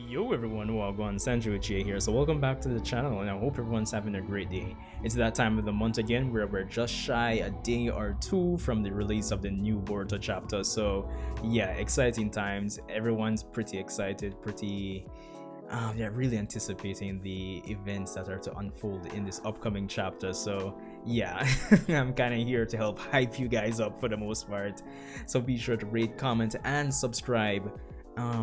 Yo everyone, welcome, Sanjuichi here. So welcome back to the channel and I hope everyone's having a great day. It's that time of the month again where we're just shy a day or two from the release of the new Boruto chapter. So yeah, exciting times. Everyone's pretty excited, they're really anticipating the events that are to unfold in this upcoming chapter. So yeah, I'm kind of here to help hype you guys up for the most part. So be sure to rate, comment, and subscribe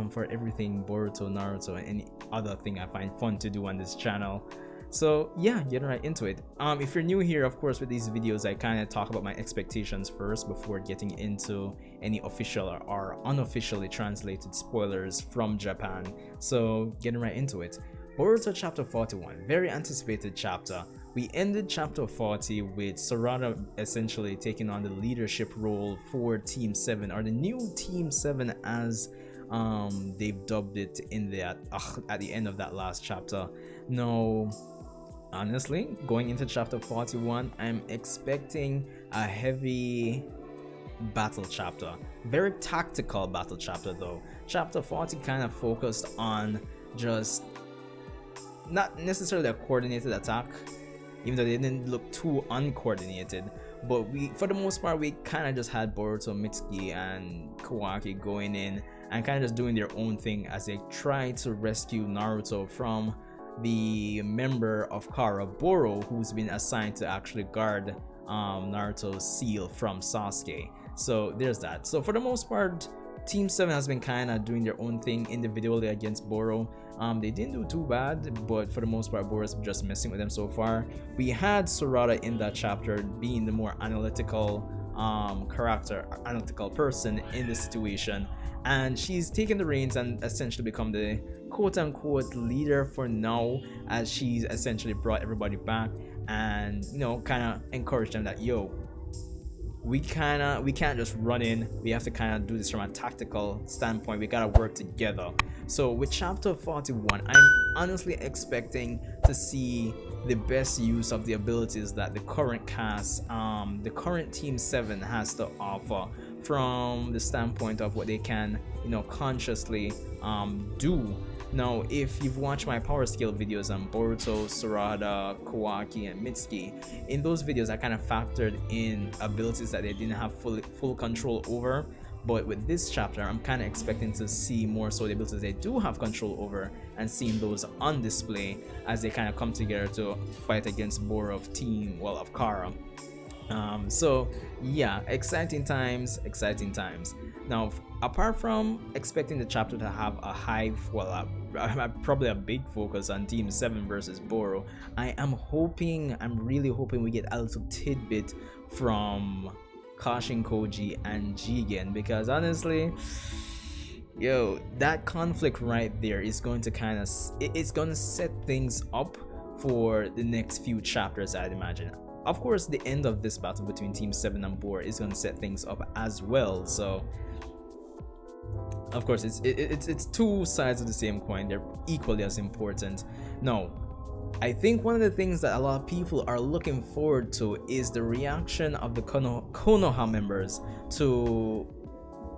for everything Boruto, Naruto, and any other thing I find fun to do on this channel. So yeah, getting right into it. If you're new here, of course, with these videos I kind of talk about my expectations first before getting into any official or unofficially translated spoilers from Japan. So getting right into it. Boruto chapter 41, very anticipated chapter. We ended chapter 40 with Sarada essentially taking on the leadership role for Team 7, or the new Team 7 as they've dubbed it in at the end of that last chapter. Now, honestly, going into chapter 41, I'm expecting a heavy battle chapter, very tactical battle chapter though. Chapter 40 kind of focused on just not necessarily a coordinated attack, even though they didn't look too uncoordinated, but for the most part we kind of just had Boruto, Mitsuki, and Kawaki going in and kind of just doing their own thing as they try to rescue Naruto from the member of Kara, Boro, who's been assigned to actually guard Naruto's seal from Sasuke. So there's that. So for the most part, Team 7 has been kind of doing their own thing individually against Boro. They didn't do too bad, but for the most part, Boro's just messing with them so far. We had Sarada in that chapter being the more analytical analytical person in the situation, and she's taken the reins and essentially become the quote-unquote leader for now, as she's essentially brought everybody back and, you know, kind of encouraged them that, yo, we can't just run in, we have to kind of do this from a tactical standpoint, we gotta work together. So with chapter 41, I'm honestly expecting to see the best use of the abilities that the current cast, the current Team 7 has to offer, from the standpoint of what they can, you know, consciously do. Now, if you've watched my power scale videos on Boruto, Sarada, Kawaki, and Mitsuki, in those videos I kind of factored in abilities that they didn't have full control over. But with this chapter, I'm kind of expecting to see more so the abilities they do have control over, and seeing those on display as they kind of come together to fight against Boro of Kara. So yeah, exciting times. Now, apart from expecting the chapter to have a probably a big focus on Team 7 versus Boro, I'm really hoping we get a little tidbit from Kashin Koji and Jigen, because honestly, yo, that conflict right there is going to it's going to set things up for the next few chapters, I'd imagine. Of course, the end of this battle between Team 7 and Boro is going to set things up as well. So of course, it's two sides of the same coin. They're equally as important. Now, I think one of the things that a lot of people are looking forward to is the reaction of the Konoha members to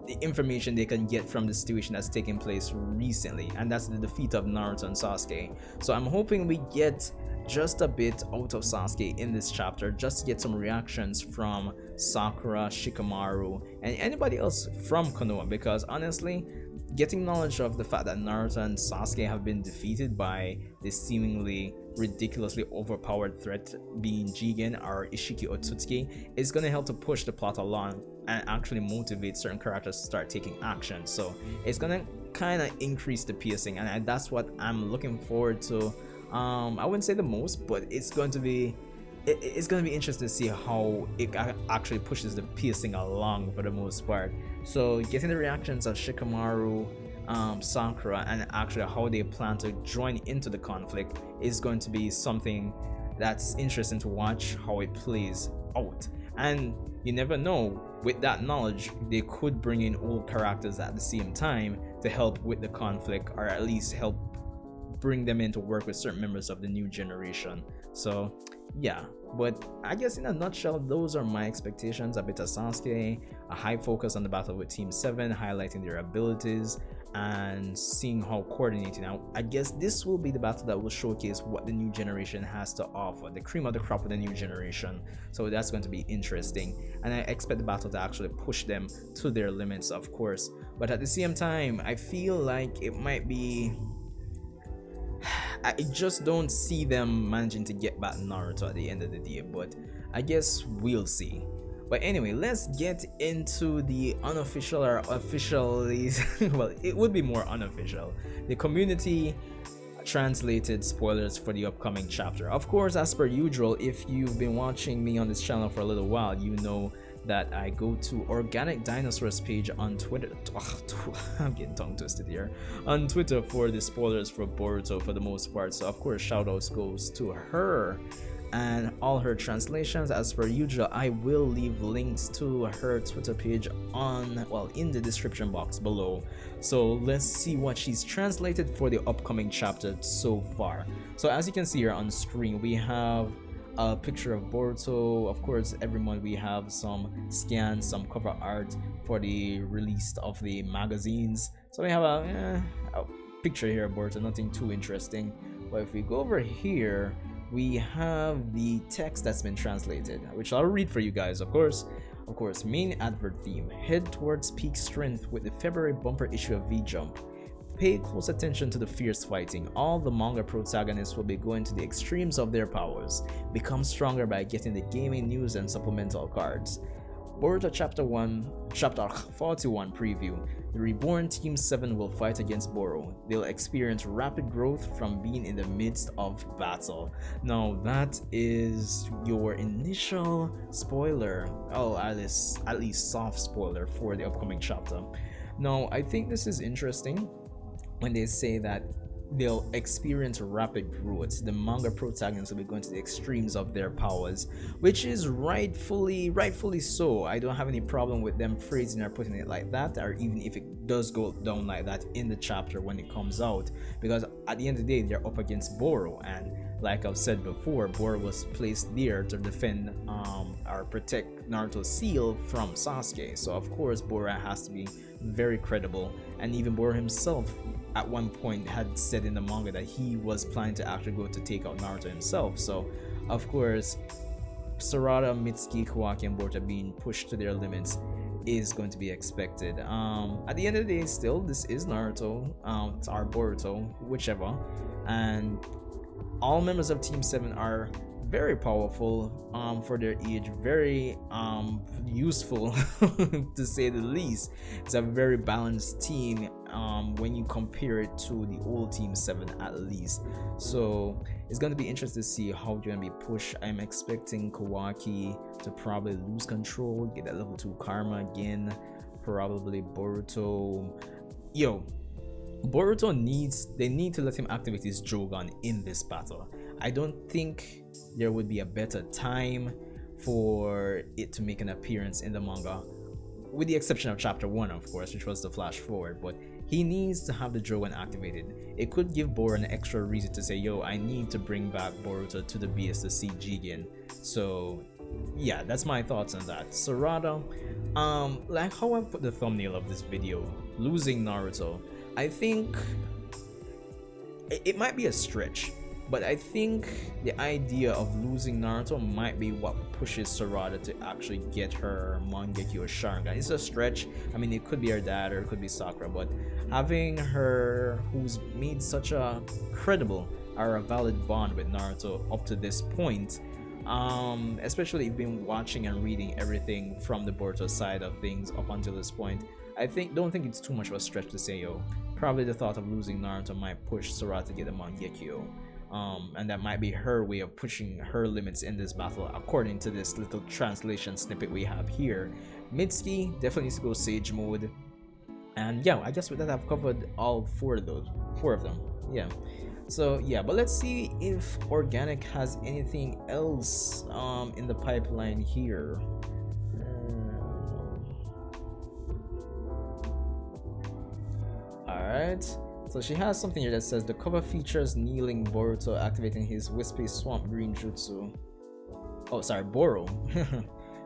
the information they can get from the situation that's taking place recently, and that's the defeat of Naruto and Sasuke. So I'm hoping we get just a bit out of Sasuke in this chapter, just to get some reactions from Sakura, Shikamaru, and anybody else from Konoha, because honestly, getting knowledge of the fact that Naruto and Sasuke have been defeated by this seemingly ridiculously overpowered threat being Jigen or Ishiki Otsutsuki is going to help to push the plot along and actually motivate certain characters to start taking action. So it's going to kind of increase the pacing, and that's what I'm looking forward to. I wouldn't say the most, but it's going to be interesting to see how it actually pushes the pacing along for the most part. So getting the reactions of Shikamaru, Sakura, and actually how they plan to join into the conflict is going to be something that's interesting to watch how it plays out. And you never know, with that knowledge they could bring in old characters at the same time to help with the conflict, or at least help bring them in to work with certain members of the new generation. So yeah, but I guess in a nutshell, those are my expectations. A bit of Sasuke, a high focus on the battle with Team 7, highlighting their abilities, and seeing how coordinated. Now, I guess this will be the battle that will showcase what the new generation has to offer, the cream of the crop of the new generation. So that's going to be interesting, and I expect the battle to actually push them to their limits, of course. But at the same time, I feel like it might be, I just don't see them managing to get back Naruto at the end of the day, but I guess we'll see. But anyway, let's get into the unofficial or officially, well, it would be more unofficial, the community translated spoilers for the upcoming chapter. Of course, as per usual, if you've been watching me on this channel for a little while, you know that I go to Organic Dinosaur's page on Twitter. I'm getting tongue twisted here. On Twitter for the spoilers for Boruto for the most part. So of course, shoutouts goes to her and all her translations. As per usual, I will leave links to her Twitter page on, well, in the description box below. So let's see what she's translated for the upcoming chapter so far. So as you can see here on screen, we have a picture of Boruto. Of course, every month we have some scans, some cover art for the release of the magazines. So we have a picture here of Boruto, nothing too interesting. But if we go over here, we have the text that's been translated, which I'll read for you guys. Of course, main advert theme: head towards peak strength with the February bumper issue of V-Jump. Pay close attention to the fierce fighting. All the manga protagonists will be going to the extremes of their powers. Become stronger by getting the gaming news and supplemental cards. Boruto Chapter 41 preview. The reborn Team 7 will fight against Boro. They'll experience rapid growth from being in the midst of battle. Now that is your initial spoiler. Oh, at least soft spoiler for the upcoming chapter. Now, I think this is interesting when they say that they'll experience rapid growth. The manga protagonists will be going to the extremes of their powers, which is rightfully so. I don't have any problem with them phrasing or putting it like that, or even if it does go down like that in the chapter when it comes out, because at the end of the day, they're up against Boro, and like I've said before, Boro was placed there to defend or protect Naruto's seal from Sasuke. So of course, Boro has to be very credible, and even Boro himself at one point had said in the manga that he was planning to actually go to take out Naruto himself. So of course, Sarada, Mitsuki, Kawaki, and Boruto being pushed to their limits is going to be expected. At the end of the day, still, this is Naruto, it's our Boruto, whichever, and all members of Team 7 are very powerful for their age, very useful to say the least. It's a very balanced team when you compare it to the old Team 7 at least. So it's going to be interesting to see how they're going to be pushed. I'm expecting Kawaki to probably lose control, get that level 2 karma again, probably Boruto. Boruto need to let him activate his Jogan in this battle. I don't think there would be a better time for it to make an appearance in the manga, with the exception of chapter 1, of course, which was the flash forward. But he needs to have the Jogan activated. It could give Boro an extra reason to say, yo, I need to bring back Boruto to the base to see Jigen. So yeah, that's my thoughts on that. Sarada, like how I put the thumbnail of this video, losing Naruto, I think it might be a stretch, but I think the idea of losing Naruto might be what pushes Sarada to actually get her Mangekyo Sharingan. It's a stretch. I mean, it could be her dad or it could be Sakura, but having her, who's made such a credible or a valid bond with Naruto up to this point, especially if you've been watching and reading everything from the Boruto side of things up until this point, don't think it's too much of a stretch to say, yo, probably the thought of losing Naruto might push Sarada to get a Mangekyo. And that might be her way of pushing her limits in this battle, according to this little translation snippet we have here. Mitsuki definitely needs to go Sage mode, and yeah, I guess with that I've covered all four of them. Yeah, so yeah, but let's see if Organic has anything else in the pipeline here. Alright, so she has something here that says the cover features kneeling Boruto activating his wispy swamp green jutsu. Oh, sorry, Boro.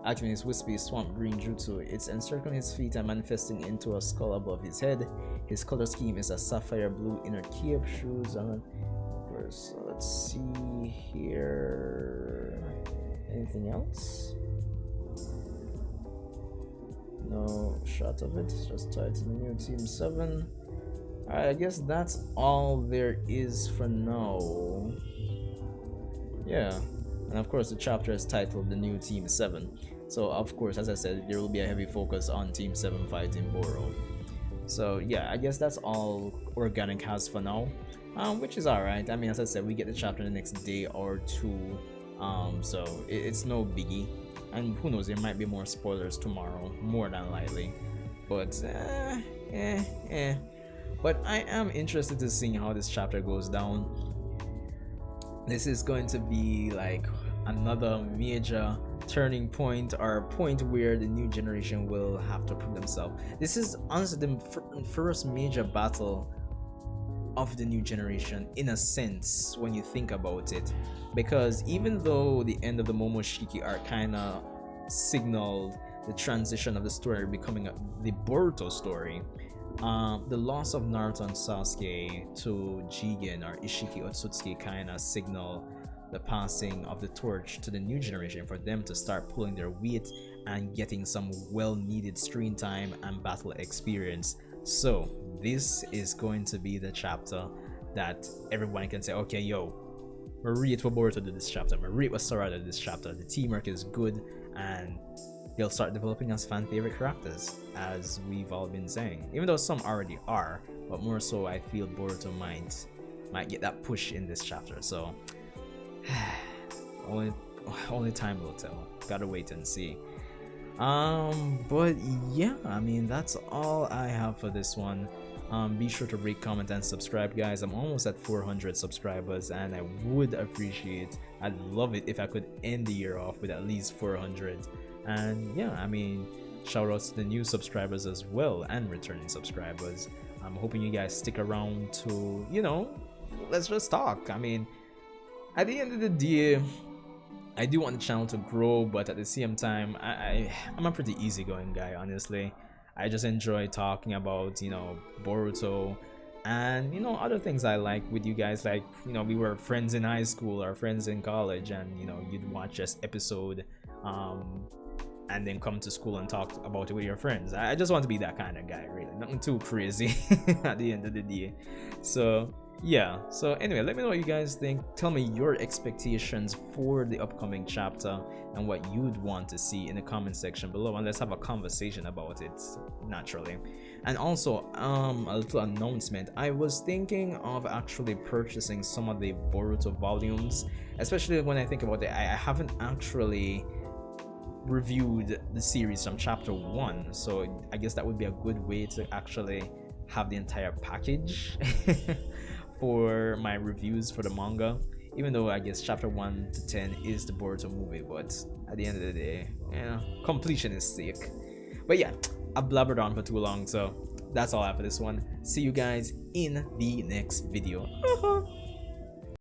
activating his wispy swamp green jutsu. It's encircling his feet and manifesting into a skull above his head. His color scheme is a sapphire blue inner cape, shoes on. So let's see here. Anything else? No shot of it. Just tied to the new Team 7. Alright, I guess that's all there is for now. Yeah. And of course the chapter is titled The New Team 7. So of course, as I said, there will be a heavy focus on Team 7 fighting Boro. So yeah, I guess that's all Organic has for now. Which is alright. I mean, as I said, we get the chapter the next day or two. So it's no biggie. And who knows, there might be more spoilers tomorrow, more than likely. But But I am interested to see how this chapter goes down. This is going to be like another major turning point, or a point where the new generation will have to prove themselves. This is honestly the first major battle of the new generation, in a sense, when you think about it, because even though the end of the Momoshiki arc kind of signaled the transition of the story becoming the Boruto story, the loss of Naruto and Sasuke to Jigen or Ishiki Otsutsuki kind of signal the passing of the torch to the new generation, for them to start pulling their weight and getting some well-needed screen time and battle experience. So this is going to be the chapter that everyone can say, okay, yo, Marie for Boruto did this chapter, Marie was Sarada did this chapter, the teamwork is good, and they'll start developing as fan favorite characters, as we've all been saying. Even though some already are, but more so I feel Boruto might get that push in this chapter. So only time will tell. Gotta wait and see. But yeah, I mean, that's all I have for this one. Be sure to rate, comment, and subscribe, guys. I'm almost at 400 subscribers, and I would appreciate, I'd love it if I could end the year off with at least 400. And yeah, I mean, shout outs to the new subscribers as well, and returning subscribers. I'm hoping you guys stick around to, you know, let's just talk. I mean, at the end of the day, I do want the channel to grow, but at the same time, I'm a pretty easygoing guy, honestly. I just enjoy talking about, you know, Boruto and, you know, other things I like with you guys. Like, you know, we were friends in high school or friends in college, and, you know, you'd watch this episode and then come to school and talk about it with your friends. I just want to be that kind of guy, really. Nothing too crazy at the end of the day. So yeah, so anyway, let me know what you guys think. Tell me your expectations for the upcoming chapter and what you'd want to see in the comment section below, and let's have a conversation about it naturally. And also, a little announcement, I was thinking of actually purchasing some of the Boruto volumes, especially when I think about it. I haven't actually reviewed the series from chapter 1, so I guess that would be a good way to actually have the entire package for my reviews for the manga, even though I guess chapter 1 to 10 is the Boruto movie, but at the end of the day, yeah, completion is sake. But yeah, I've blabbered on for too long, so that's all I have for this one. See you guys in the next video.